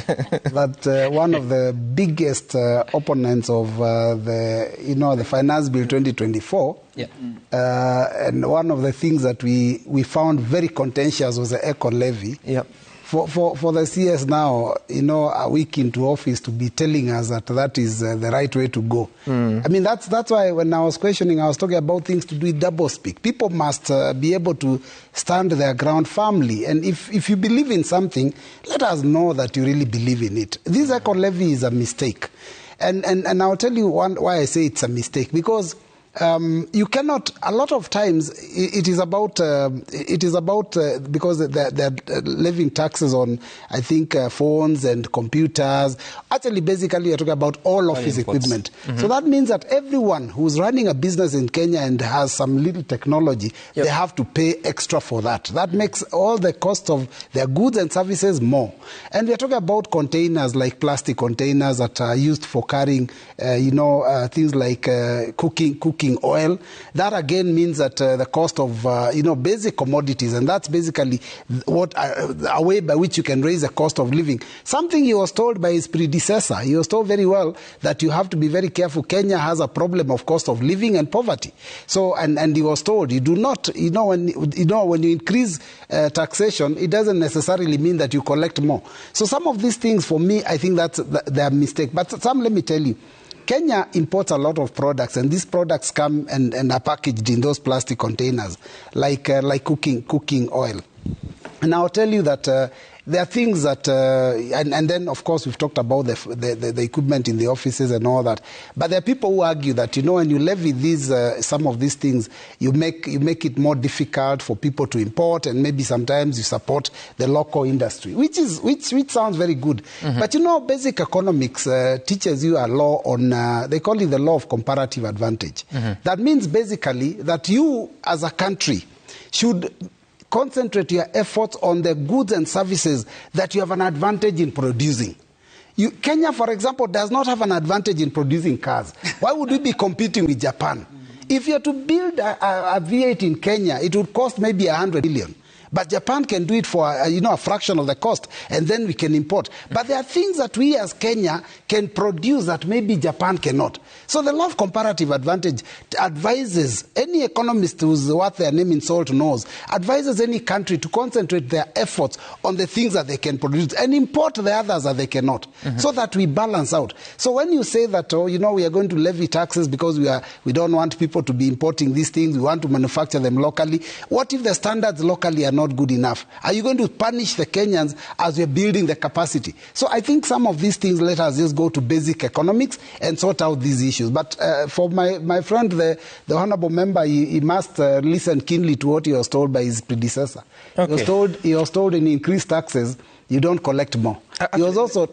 that one of the biggest opponents of the Finance Bill 2024, and one of the things that we found very contentious was the Eco Levy. For the CS now, a week into office to be telling us that is the right way to go. I mean, that's why when I was questioning, I was talking about things to do with double speak. People must be able to stand their ground firmly. And if you believe in something, let us know that you really believe in it. This Eco Levy is a mistake. And I'll tell you why I say it's a mistake. Because you cannot, a lot of times, it is about because they're levying taxes on, I think, phones and computers. Actually, basically, you're talking about all office equipment. So that means that everyone who's running a business in Kenya and has some little technology, they have to pay extra for that. That makes all the cost of their goods and services more. And we're talking about containers, like plastic containers that are used for carrying, things like cooking oil. That again means that the cost of basic commodities, and that's basically what a way by which you can raise the cost of living. Something he was told by his predecessor. He was told very well that you have to be very careful. Kenya has a problem of cost of living and poverty. So and he was told you do not when you increase taxation, it doesn't necessarily mean that you collect more. So some of these things, for me, I think that's their mistake. But some, let me tell you, Kenya imports a lot of products, and these products come and are packaged in those plastic containers, like cooking oil. And I'll tell you that there are things that, and then of course we've talked about the equipment in the offices and all that. But there are people who argue that when you levy these some of these things, you make it more difficult for people to import, and maybe sometimes you support the local industry, which sounds very good. But basic economics teaches you a law on they call it the law of comparative advantage. That means basically that you as a country should concentrate your efforts on the goods and services that you have an advantage in producing. Kenya, for example, does not have an advantage in producing cars. Why would we be competing with Japan? If you are to build a V8 in Kenya, it would cost maybe 100 billion. But Japan can do it for a fraction of the cost, and then we can import. But there are things that we as Kenya can produce that maybe Japan cannot. So the law of comparative advantage advises any economist who's worth their name in salt knows, advises any country to concentrate their efforts on the things that they can produce and import the others that they cannot, so that we balance out. So when you say that, we are going to levy taxes because we don't want people to be importing these things, we want to manufacture them locally. What if the standards locally are not good enough? Are you going to punish the Kenyans as we're building the capacity? So I think some of these things, let us just go to basic economics and sort out these issues. But for my friend, the honorable member, he must listen keenly to what he was told by his predecessor. He was told in increased taxes, you don't collect more. He was also...